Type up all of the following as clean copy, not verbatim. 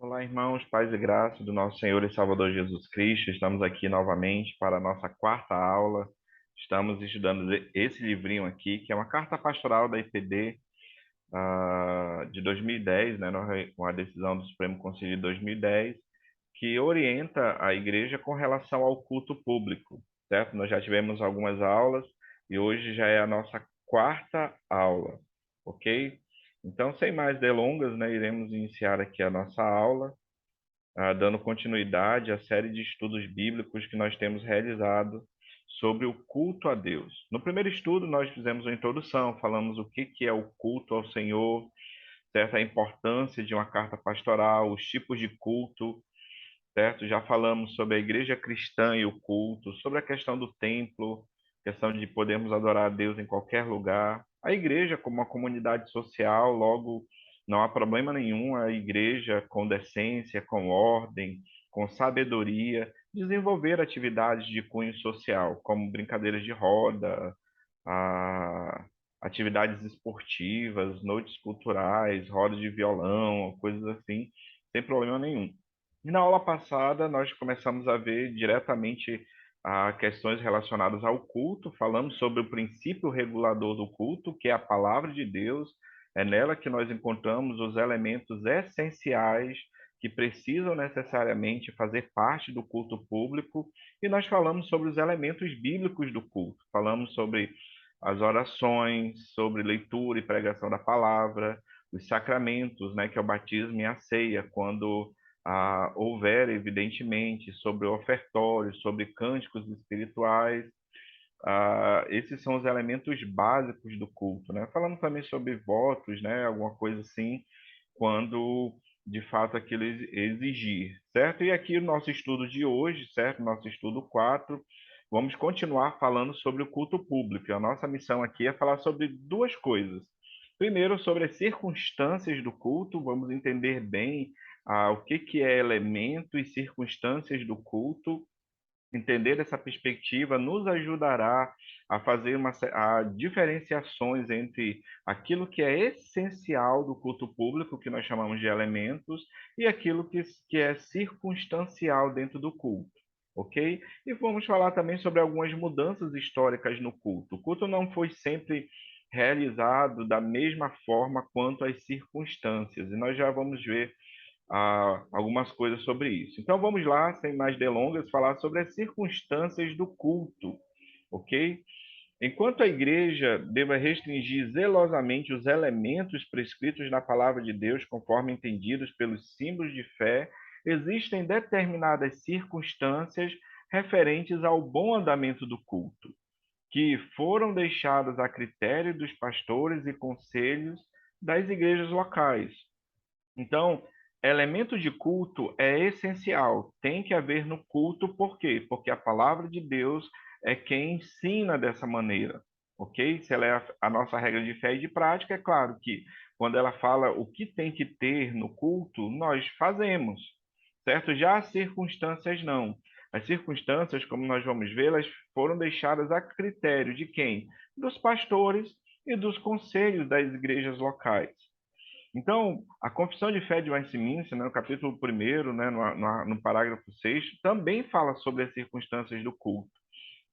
Olá, irmãos, paz e graça do nosso Senhor e Salvador Jesus Cristo. Estamos aqui novamente para a nossa quarta aula. Estamos estudando esse livrinho aqui, que é uma carta pastoral da IPD de 2010, né, com a decisão do Supremo Conselho de 2010, que orienta a igreja com relação ao culto público, certo? Nós já tivemos algumas aulas e hoje já é a nossa quarta aula, ok? Então, sem mais delongas, né, iremos iniciar aqui a nossa aula dando continuidade à série de estudos bíblicos que nós temos realizado sobre o culto a Deus. No primeiro estudo, nós fizemos uma introdução, falamos o que é o culto ao Senhor, certo? A importância de uma carta pastoral, os tipos de culto, certo? Já falamos sobre a igreja cristã e o culto, sobre a questão do templo, questão de podermos adorar a Deus em qualquer lugar. A igreja como uma comunidade social, logo não há problema nenhum a igreja com decência, com ordem, com sabedoria, desenvolver atividades de cunho social, como brincadeiras de roda, a atividades esportivas, noites culturais, rodas de violão, coisas assim, sem problema nenhum. E na aula passada, nós começamos a ver diretamente questões relacionadas ao culto, falamos sobre o princípio regulador do culto, que é a palavra de Deus. É nela que nós encontramos os elementos essenciais que precisam necessariamente fazer parte do culto público, e nós falamos sobre os elementos bíblicos do culto. Falamos sobre as orações, sobre leitura e pregação da palavra, os sacramentos, né, que é o batismo e a ceia, quando houver, evidentemente, sobre o ofertório, sobre cânticos espirituais. Esses são os elementos básicos do culto, né? Falando também sobre votos, né? Alguma coisa assim, quando de fato aquilo exigir, certo? E aqui o nosso estudo de hoje, certo? Nosso estudo 4, vamos continuar falando sobre o culto público. A nossa missão aqui é falar sobre duas coisas. Primeiro, sobre as circunstâncias do culto, vamos entender bem o que é elemento e circunstâncias do culto. Entender essa perspectiva nos ajudará a fazer diferenciações entre aquilo que é essencial do culto público, que nós chamamos de elementos, e aquilo que é circunstancial dentro do culto, ok? E vamos falar também sobre algumas mudanças históricas no culto. O culto não foi sempre realizado da mesma forma quanto as circunstâncias, e nós já vamos ver algumas coisas sobre isso. Então vamos lá, sem mais delongas, falar sobre as circunstâncias do culto, ok? Enquanto a igreja deva restringir zelosamente os elementos prescritos na palavra de Deus, conforme entendidos pelos símbolos de fé, existem determinadas circunstâncias referentes ao bom andamento do culto, que foram deixadas a critério dos pastores e conselhos das igrejas locais. Então, elemento de culto é essencial, tem que haver no culto, por quê? Porque a palavra de Deus é quem ensina dessa maneira, ok? Se ela é a nossa regra de fé e de prática, é claro que quando ela fala o que tem que ter no culto, nós fazemos, certo? Já as circunstâncias não. As circunstâncias, como nós vamos ver, elas foram deixadas a critério de quem? Dos pastores e dos conselhos das igrejas locais. Então, a Confissão de Fé de Westminster, né, no capítulo 1º, né, no parágrafo 6º, também fala sobre as circunstâncias do culto,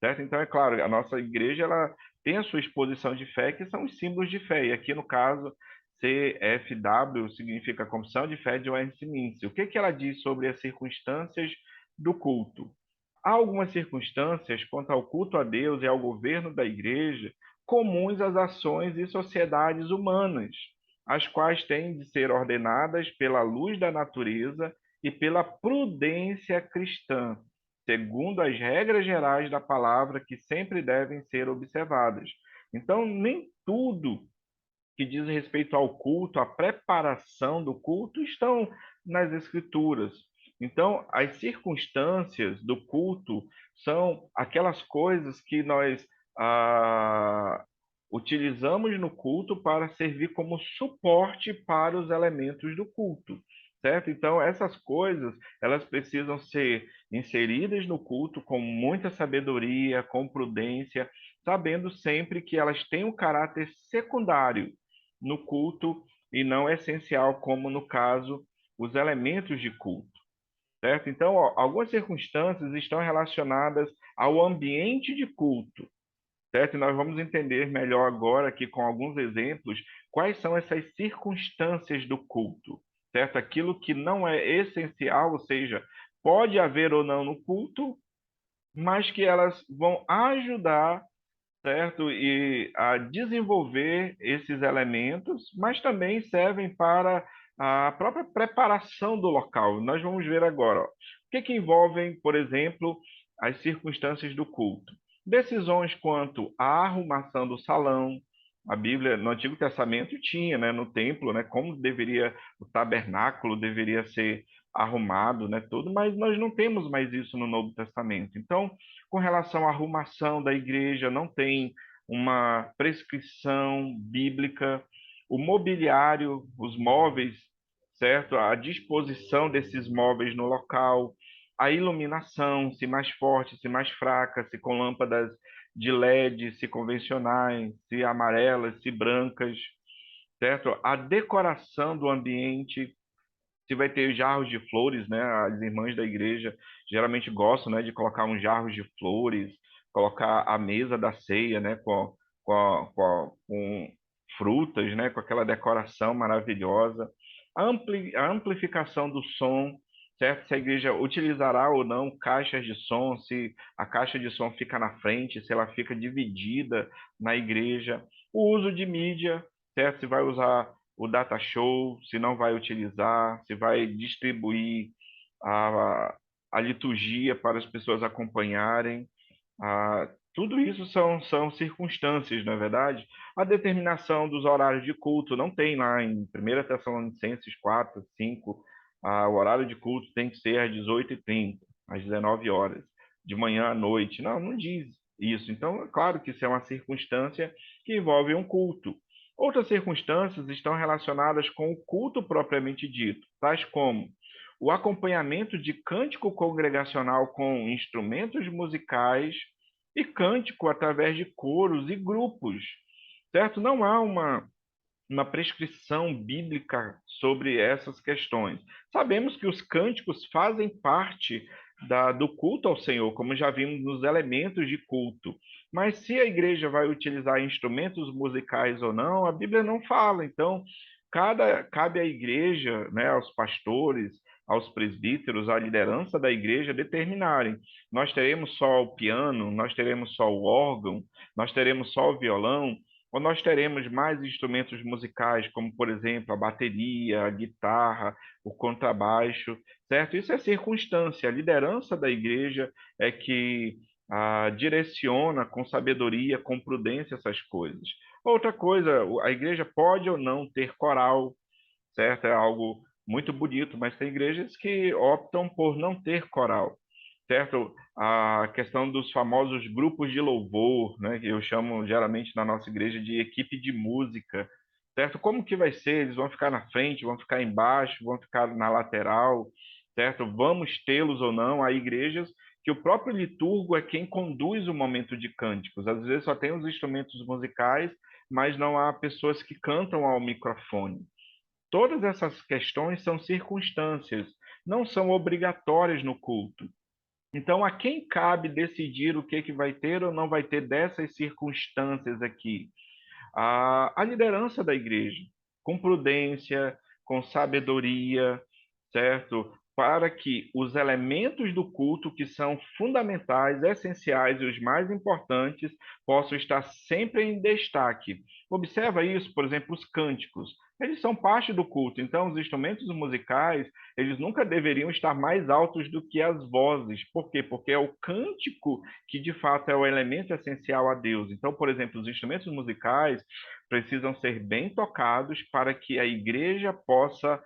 certo? Então, é claro, a nossa igreja ela tem a sua exposição de fé, que são os símbolos de fé. E aqui, no caso, CFW significa Confissão de Fé de Westminster. O que que ela diz sobre as circunstâncias do culto? Há algumas circunstâncias quanto ao culto a Deus e ao governo da igreja comuns às ações e sociedades humanas, as quais têm de ser ordenadas pela luz da natureza e pela prudência cristã, segundo as regras gerais da palavra que sempre devem ser observadas. Então, nem tudo que diz respeito ao culto, à preparação do culto, estão nas Escrituras. Então, as circunstâncias do culto são aquelas coisas que nós ah, utilizamos no culto para servir como suporte para os elementos do culto, certo? Então, essas coisas, elas precisam ser inseridas no culto com muita sabedoria, com prudência, sabendo sempre que elas têm um caráter secundário no culto e não essencial, como no caso os elementos de culto, certo? Então, ó, algumas circunstâncias estão relacionadas ao ambiente de culto, certo? E nós vamos entender melhor agora aqui com alguns exemplos quais são essas circunstâncias do culto, certo? Aquilo que não é essencial, ou seja, pode haver ou não no culto, mas que elas vão ajudar, certo? E a desenvolver esses elementos, mas também servem para a própria preparação do local. Nós vamos ver agora, ó, o que envolvem, por exemplo, as circunstâncias do culto. Decisões quanto à arrumação do salão. A Bíblia, no Antigo Testamento, tinha, né, no templo, né, como deveria, o tabernáculo deveria ser arrumado, né, tudo, mas nós não temos mais isso no Novo Testamento. Então, com relação à arrumação da igreja, não tem uma prescrição bíblica. O mobiliário, os móveis, certo? A disposição desses móveis no local, a iluminação, se mais forte, se mais fraca, se com lâmpadas de LED, se convencionais, se amarelas, se brancas, certo? A decoração do ambiente, se vai ter jarros de flores, né? As irmãs da igreja geralmente gostam, né, de colocar uns jarros de flores, colocar a mesa da ceia, né, com frutas, né, com aquela decoração maravilhosa. A amplificação do som, certo? Se a igreja utilizará ou não caixas de som, se a caixa de som fica na frente, se ela fica dividida na igreja. O uso de mídia, certo? Se vai usar o data show, se não vai utilizar, se vai distribuir a, a liturgia para as pessoas acompanharem. Tudo isso são circunstâncias, não é verdade? A determinação dos horários de culto não tem lá em 1 Tessalonicenses 4, 5, o horário de culto tem que ser às 18h30, às 19 horas, de manhã à noite. Não, não diz isso. Então, é claro que isso é uma circunstância que envolve um culto. Outras circunstâncias estão relacionadas com o culto propriamente dito, tais como o acompanhamento de cântico congregacional com instrumentos musicais e cântico através de coros e grupos, certo? Não há uma prescrição bíblica sobre essas questões. Sabemos que os cânticos fazem parte do culto ao Senhor, como já vimos nos elementos de culto. Mas se a igreja vai utilizar instrumentos musicais ou não, a Bíblia não fala. Então, cabe à igreja, né, aos pastores, aos presbíteros, à liderança da igreja determinarem. Nós teremos só o piano, nós teremos só o órgão, nós teremos só o violão, ou nós teremos mais instrumentos musicais, como, por exemplo, a bateria, a guitarra, o contrabaixo, certo? Isso é circunstância. A liderança da igreja é que direciona com sabedoria, com prudência essas coisas. Outra coisa, a igreja pode ou não ter coral, certo? É algo muito bonito, mas tem igrejas que optam por não ter coral, certo? A questão dos famosos grupos de louvor, né, que eu chamo geralmente na nossa igreja de equipe de música, certo? Como que vai ser? Eles vão ficar na frente, vão ficar embaixo, vão ficar na lateral, certo? Vamos tê-los ou não? Há igrejas que o próprio liturgo é quem conduz o momento de cânticos. Às vezes só tem os instrumentos musicais, mas não há pessoas que cantam ao microfone. Todas essas questões são circunstâncias, não são obrigatórias no culto. Então, a quem cabe decidir o que vai ter ou não vai ter dessas circunstâncias aqui? A liderança da igreja, com prudência, com sabedoria, certo? Para que os elementos do culto, que são fundamentais, essenciais e os mais importantes, possam estar sempre em destaque. Observa isso, por exemplo, os cânticos. Eles são parte do culto, então os instrumentos musicais, eles nunca deveriam estar mais altos do que as vozes. Por quê? Porque é o cântico que de fato é o elemento essencial a Deus. Então, por exemplo, os instrumentos musicais precisam ser bem tocados para que a igreja possa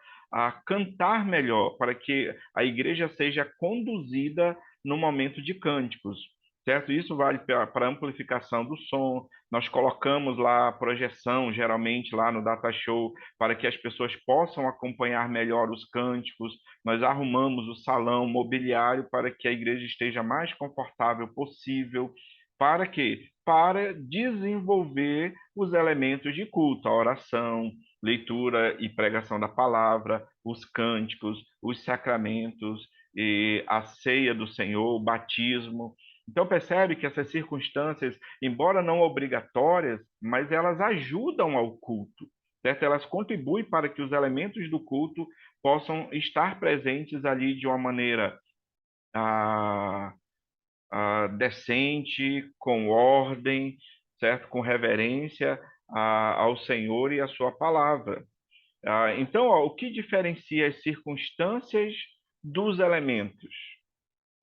cantar melhor, para que a igreja seja conduzida no momento de cânticos, certo? Isso vale para amplificação do som. Nós colocamos lá a projeção, geralmente lá no Data Show, para que as pessoas possam acompanhar melhor os cânticos. Nós arrumamos o salão, o mobiliário, para que a igreja esteja mais confortável possível. Para quê? Para desenvolver os elementos de culto, a oração, leitura e pregação da palavra, os cânticos, os sacramentos, e a ceia do Senhor, o batismo. Então percebe que essas circunstâncias, embora não obrigatórias, mas elas ajudam ao culto, certo? Elas contribuem para que os elementos do culto possam estar presentes ali de uma maneira ah, decente, com ordem, certo? Com reverência ao Senhor e à sua palavra. Então, ó, o que diferencia as circunstâncias dos elementos?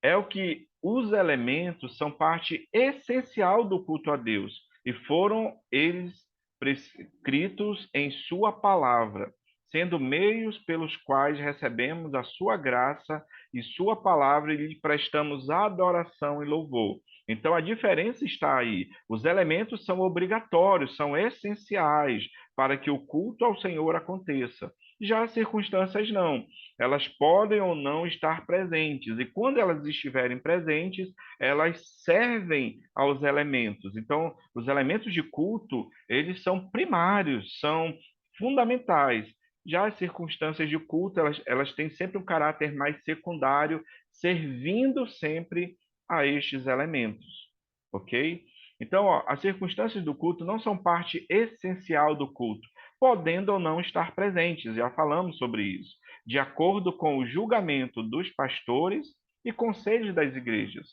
É o que os elementos são parte essencial do culto a Deus e foram eles prescritos em sua palavra, sendo meios pelos quais recebemos a sua graça e sua palavra e lhe prestamos adoração e louvor. Então a diferença está aí. Os elementos são obrigatórios, são essenciais para que o culto ao Senhor aconteça. Já as circunstâncias não. Elas podem ou não estar presentes, e quando elas estiverem presentes, elas servem aos elementos. Então, os elementos de culto, eles são primários, são fundamentais. Já as circunstâncias de culto, elas têm sempre um caráter mais secundário, servindo sempre a estes elementos, ok? Então, ó, as circunstâncias do culto não são parte essencial do culto, podendo ou não estar presentes, já falamos sobre isso, de acordo com o julgamento dos pastores e conselhos das igrejas.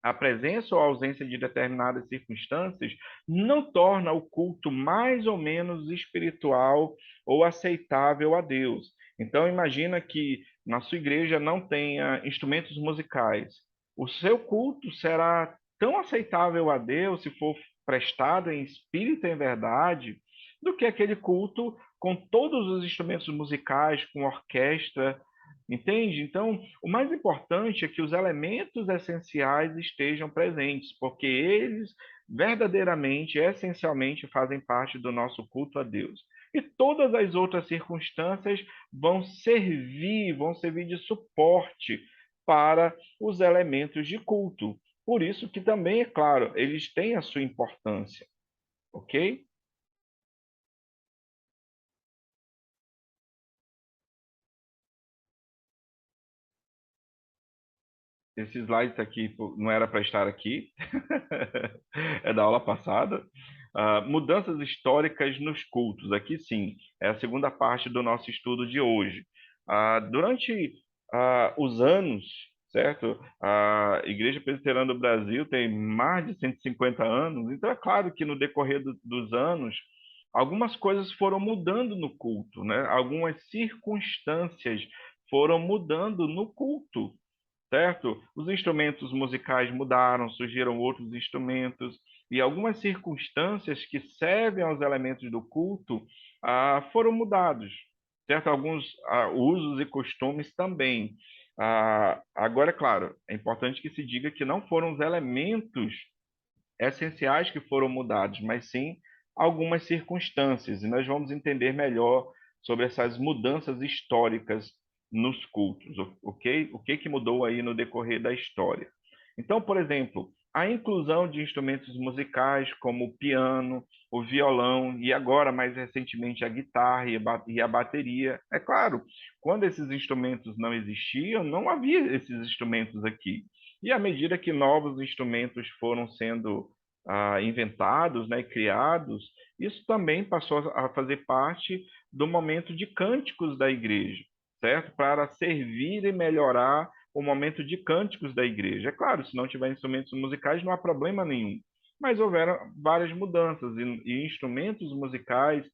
A presença ou ausência de determinadas circunstâncias não torna o culto mais ou menos espiritual ou aceitável a Deus. Então, imagina que na sua igreja não tenha instrumentos musicais. O seu culto será tão aceitável a Deus se for prestado em espírito e em verdade, do que aquele culto com todos os instrumentos musicais, com orquestra, entende? Então, o mais importante é que os elementos essenciais estejam presentes, porque eles verdadeiramente, essencialmente, fazem parte do nosso culto a Deus. E todas as outras circunstâncias vão servir de suporte para os elementos de culto. Por isso que também, é claro, eles têm a sua importância, ok? Esse slide aqui não era para estar aqui, é da aula passada. Mudanças históricas nos cultos. Aqui sim, é a segunda parte do nosso estudo de hoje. Durante os anos, certo? A Igreja Presbiteriana do Brasil tem mais de 150 anos, então é claro que no decorrer dos anos, algumas coisas foram mudando no culto, né? Algumas circunstâncias foram mudando no culto, certo? Os instrumentos musicais mudaram, surgiram outros instrumentos, e algumas circunstâncias que servem aos elementos do culto foram mudados, certo? Alguns usos e costumes também. Agora, é claro, é importante que se diga que não foram os elementos essenciais que foram mudados, mas sim algumas circunstâncias, e nós vamos entender melhor sobre essas mudanças históricas nos cultos, ok? O que que mudou aí no decorrer da história? Então, por exemplo, a inclusão de instrumentos musicais como o piano, o violão e agora, mais recentemente, a guitarra e a bateria. É claro, quando esses instrumentos não existiam, não havia esses instrumentos aqui. E à medida que novos instrumentos foram sendo inventados, né, criados, isso também passou a fazer parte do momento de cânticos da igreja, certo? Para servir e melhorar o momento de cânticos da igreja. É claro, se não tiver instrumentos musicais, não há problema nenhum. Mas houveram várias mudanças e instrumentos musicais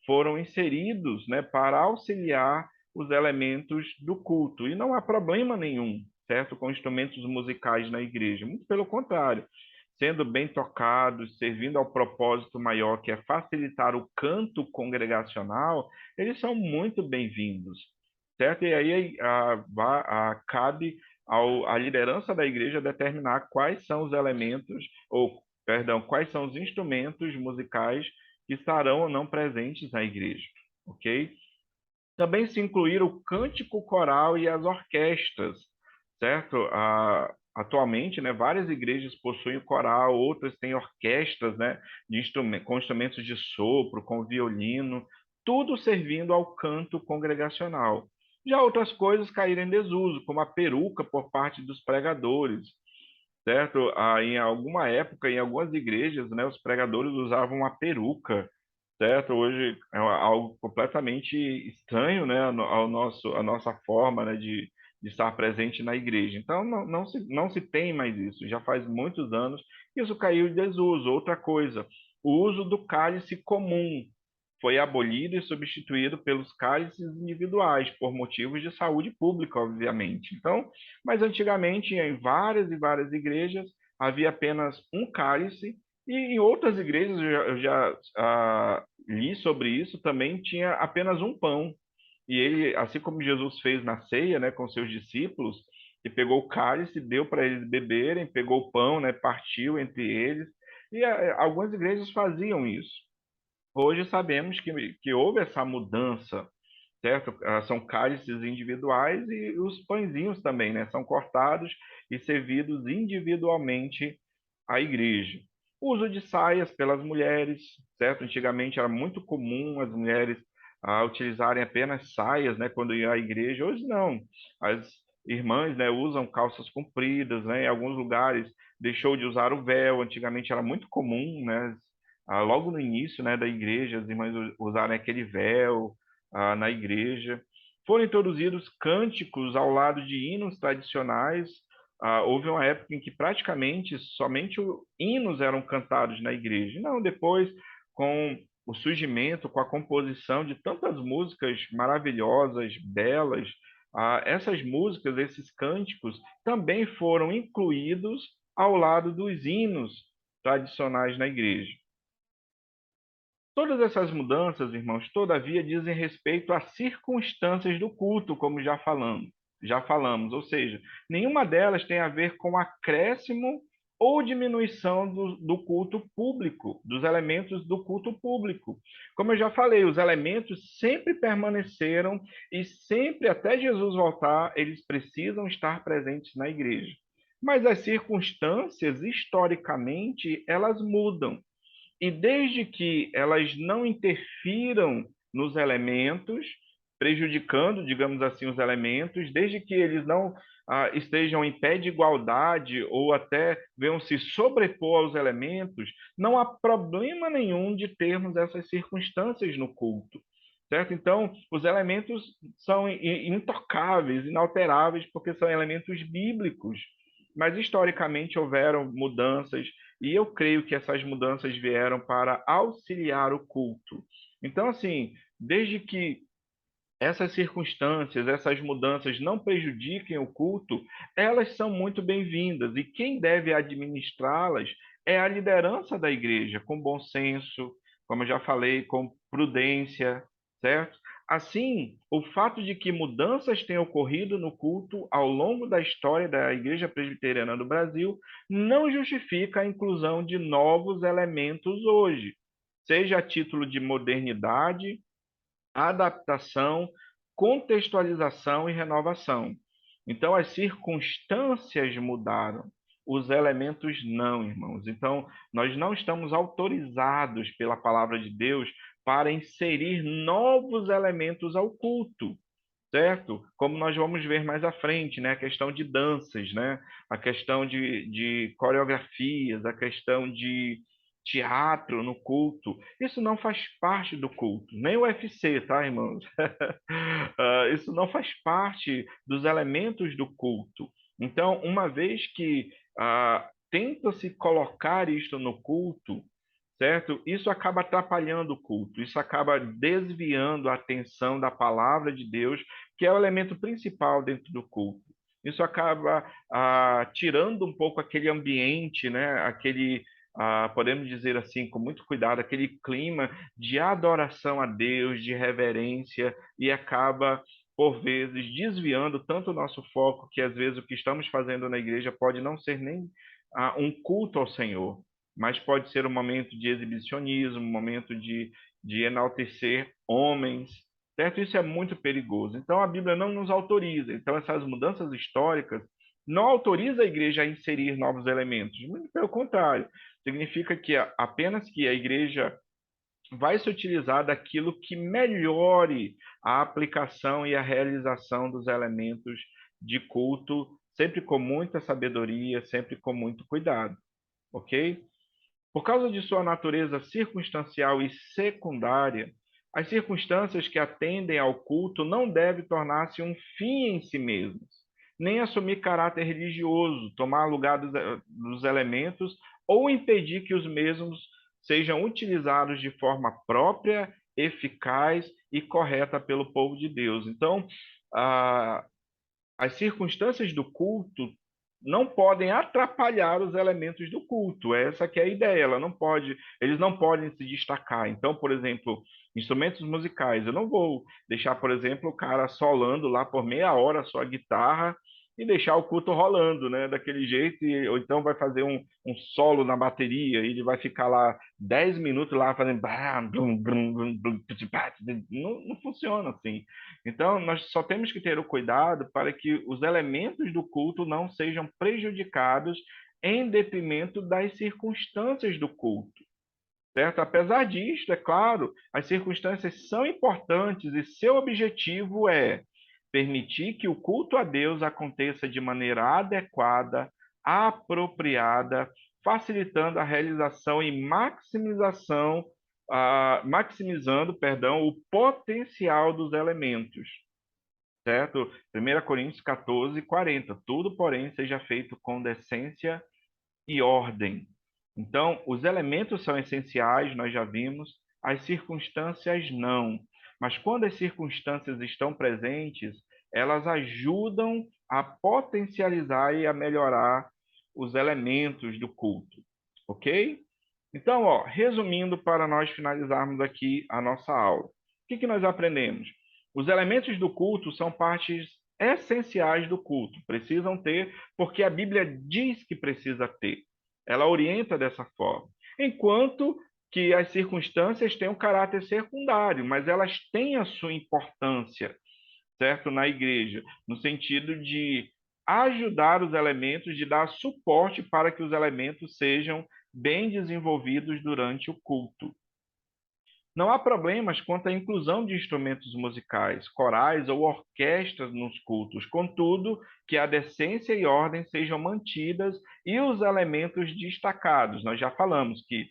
foram inseridos, né, para auxiliar os elementos do culto. E não há problema nenhum, certo, com instrumentos musicais na igreja. Muito pelo contrário, sendo bem tocados, servindo ao propósito maior, que é facilitar o canto congregacional, eles são muito bem-vindos, certo? E aí cabe à liderança da igreja determinar quais são os elementos, ou, perdão, quais são os instrumentos musicais que estarão ou não presentes na igreja, ok? Também se incluir o cântico coral e as orquestras, certo? atualmente, né, várias igrejas possuem coral, outras têm orquestras, né, com instrumentos de sopro, com violino, tudo servindo ao canto congregacional. Já outras coisas caíram em desuso, como a peruca por parte dos pregadores, certo? Em alguma época, em algumas igrejas, né, os pregadores usavam uma peruca, certo? Hoje é algo completamente estranho, né, a nossa forma, né, de estar presente na igreja. Então, não se tem mais isso. Já faz muitos anos que isso caiu em desuso. Outra coisa, o uso do cálice comum foi abolido e substituído pelos cálices individuais, por motivos de saúde pública, obviamente. Então, mas antigamente, em várias e várias igrejas, havia apenas um cálice, e em outras igrejas, eu já li sobre isso, também tinha apenas um pão. E ele, assim como Jesus fez na ceia, né, com seus discípulos, e pegou o cálice, deu para eles beberem, pegou o pão, né, partiu entre eles, e algumas igrejas faziam isso. Hoje sabemos que houve essa mudança, certo? São cálices individuais e os pãezinhos também, né? São cortados e servidos individualmente à igreja. O uso de saias pelas mulheres, certo? Antigamente era muito comum as mulheres utilizarem apenas saias, né, quando iam à igreja. Hoje não. As irmãs, né, usam calças compridas, né? Em alguns lugares deixou de usar o véu. Antigamente era muito comum, né? Logo no início, né, da igreja, as irmãs usarem aquele véu na igreja. Foram introduzidos cânticos ao lado de hinos tradicionais. Houve uma época em que praticamente somente hinos eram cantados na igreja. Não, depois, com o surgimento, com a composição de tantas músicas maravilhosas, belas, essas músicas, esses cânticos, também foram incluídos ao lado dos hinos tradicionais na igreja. Todas essas mudanças, irmãos, todavia dizem respeito às circunstâncias do culto, como já falamos, ou seja, nenhuma delas tem a ver com acréscimo ou diminuição do culto público, dos elementos do culto público. Como eu já falei, os elementos sempre permaneceram e sempre, até Jesus voltar, eles precisam estar presentes na igreja. Mas as circunstâncias, historicamente, elas mudam. E desde que elas não interfiram nos elementos, prejudicando, digamos assim, os elementos, desde que eles não estejam em pé de igualdade ou até venham se sobrepor aos elementos, não há problema nenhum de termos essas circunstâncias no culto. Certo? Então, os elementos são intocáveis, inalteráveis, porque são elementos bíblicos. Mas historicamente houveram mudanças e eu creio que essas mudanças vieram para auxiliar o culto. Então, assim, desde que essas circunstâncias, essas mudanças não prejudiquem o culto, elas são muito bem-vindas. E quem deve administrá-las é a liderança da igreja, com bom senso, como eu já falei, com prudência, certo? Assim, o fato de que mudanças tenham ocorrido no culto ao longo da história da Igreja Presbiteriana do Brasil não justifica a inclusão de novos elementos hoje, seja a título de modernidade, adaptação, contextualização e renovação. Então, as circunstâncias mudaram, os elementos não, irmãos. Então, nós não estamos autorizados pela palavra de Deus para inserir novos elementos ao culto, certo? Como nós vamos ver mais à frente, né? A questão de danças, né? A questão de coreografias, a questão de teatro no culto. Isso não faz parte do culto, nem o UFC, tá, irmãos? Isso não faz parte dos elementos do culto. Então, uma vez que tenta-se colocar isto no culto, certo? Isso acaba atrapalhando o culto, isso acaba desviando a atenção da palavra de Deus, que é o elemento principal dentro do culto. Isso acaba tirando um pouco aquele ambiente, né? Aquele, podemos dizer assim, com muito cuidado, aquele clima de adoração a Deus, de reverência, e acaba, por vezes, desviando tanto o nosso foco, que às vezes o que estamos fazendo na igreja pode não ser nem um culto ao Senhor, mas pode ser um momento de exibicionismo, um momento de enaltecer homens, certo? Isso é muito perigoso. Então, a Bíblia não nos autoriza. Então, essas mudanças históricas, não autoriza a igreja a inserir novos elementos. Muito pelo contrário, significa que apenas que a igreja vai se utilizar daquilo que melhore a aplicação e a realização dos elementos de culto, sempre com muita sabedoria, sempre com muito cuidado, ok? Por causa de sua natureza circunstancial e secundária, as circunstâncias que atendem ao culto não devem tornar-se um fim em si mesmas, nem assumir caráter religioso, tomar lugar dos elementos ou impedir que os mesmos sejam utilizados de forma própria, eficaz e correta pelo povo de Deus. Então, ah, as circunstâncias do culto não podem atrapalhar os elementos do culto. Essa que é a ideia. Eles não podem se destacar. Então, por exemplo, instrumentos musicais, eu não vou deixar, por exemplo, o cara solando lá por meia hora só a guitarra e deixar o culto rolando, né? Daquele jeito, ou então vai fazer um solo na bateria, e ele vai ficar lá 10 minutos lá fazendo não funciona assim. Então, nós só temos que ter o cuidado para que os elementos do culto não sejam prejudicados em detrimento das circunstâncias do culto, certo? Apesar disto, é claro, as circunstâncias são importantes e seu objetivo é permitir que o culto a Deus aconteça de maneira adequada, apropriada, facilitando a realização e maximizando, perdão, o potencial dos elementos, certo? 1 Coríntios 14, 40. Tudo, porém, seja feito com decência e ordem. Então, os elementos são essenciais, nós já vimos, as circunstâncias não. Mas quando as circunstâncias estão presentes, elas ajudam a potencializar e a melhorar os elementos do culto, ok? Então, ó, resumindo para nós finalizarmos aqui a nossa aula. O que nós aprendemos? Os elementos do culto são partes essenciais do culto, precisam ter, porque a Bíblia diz que precisa ter. Ela orienta dessa forma. Enquanto que as circunstâncias têm um caráter secundário, mas elas têm a sua importância, certo? Na igreja, no sentido de ajudar os elementos, de dar suporte para que os elementos sejam bem desenvolvidos durante o culto. Não há problemas quanto à inclusão de instrumentos musicais, corais ou orquestras nos cultos, contudo, que a decência e ordem sejam mantidas e os elementos destacados. Nós já falamos que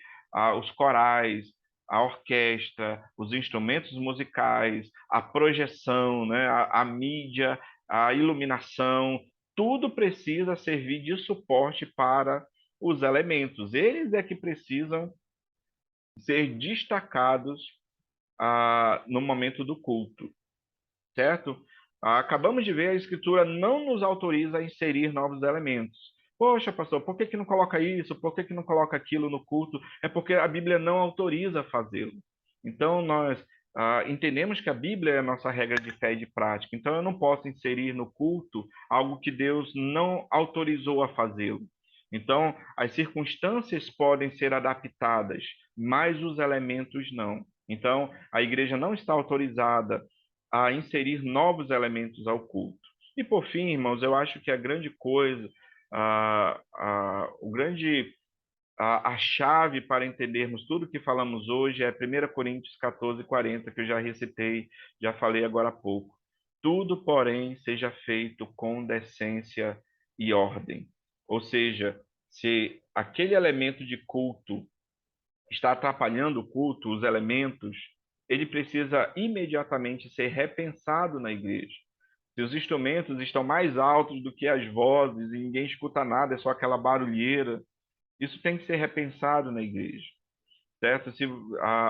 os corais, a orquestra, os instrumentos musicais, a projeção, né, a mídia, a iluminação, tudo precisa servir de suporte para os elementos. Eles é que precisam ser destacados no momento do culto, certo? Acabamos de ver, a Escritura não nos autoriza a inserir novos elementos. Poxa, pastor, por que não coloca isso? Por que não coloca aquilo no culto? É porque a Bíblia não autoriza fazê-lo. Então, nós entendemos que a Bíblia é a nossa regra de fé e de prática. Então, eu não posso inserir no culto algo que Deus não autorizou a fazê-lo. Então, as circunstâncias podem ser adaptadas, mas os elementos não. Então, a igreja não está autorizada a inserir novos elementos ao culto. E por fim, irmãos, eu acho que a grande coisa, o grande, a chave para entendermos tudo que falamos hoje é 1 Coríntios 14, 40, que eu já recitei, já falei agora há pouco. Tudo, porém, seja feito com decência e ordem. Ou seja, se aquele elemento de culto está atrapalhando o culto, os elementos, ele precisa imediatamente ser repensado na igreja. Se os instrumentos estão mais altos do que as vozes e ninguém escuta nada, é só aquela barulheira, isso tem que ser repensado na igreja, certo? Se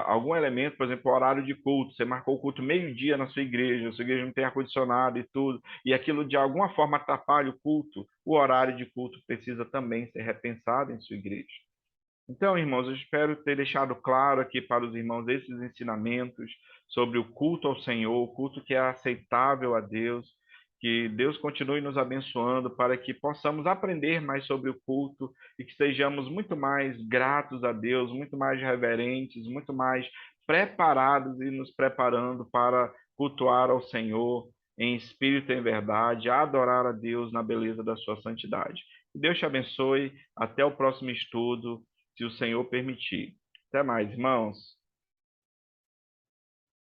algum elemento, por exemplo, o horário de culto, você marcou o culto meio-dia na sua igreja não tem ar-condicionado e tudo, e aquilo de alguma forma atrapalha o culto, o horário de culto precisa também ser repensado em sua igreja. Então, irmãos, eu espero ter deixado claro aqui para os irmãos esses ensinamentos sobre o culto ao Senhor, o culto que é aceitável a Deus, que Deus continue nos abençoando para que possamos aprender mais sobre o culto e que sejamos muito mais gratos a Deus, muito mais reverentes, muito mais preparados e nos preparando para cultuar ao Senhor em espírito e em verdade, a adorar a Deus na beleza da sua santidade. Que Deus te abençoe. Até o próximo estudo, se o Senhor permitir. Até mais, irmãos.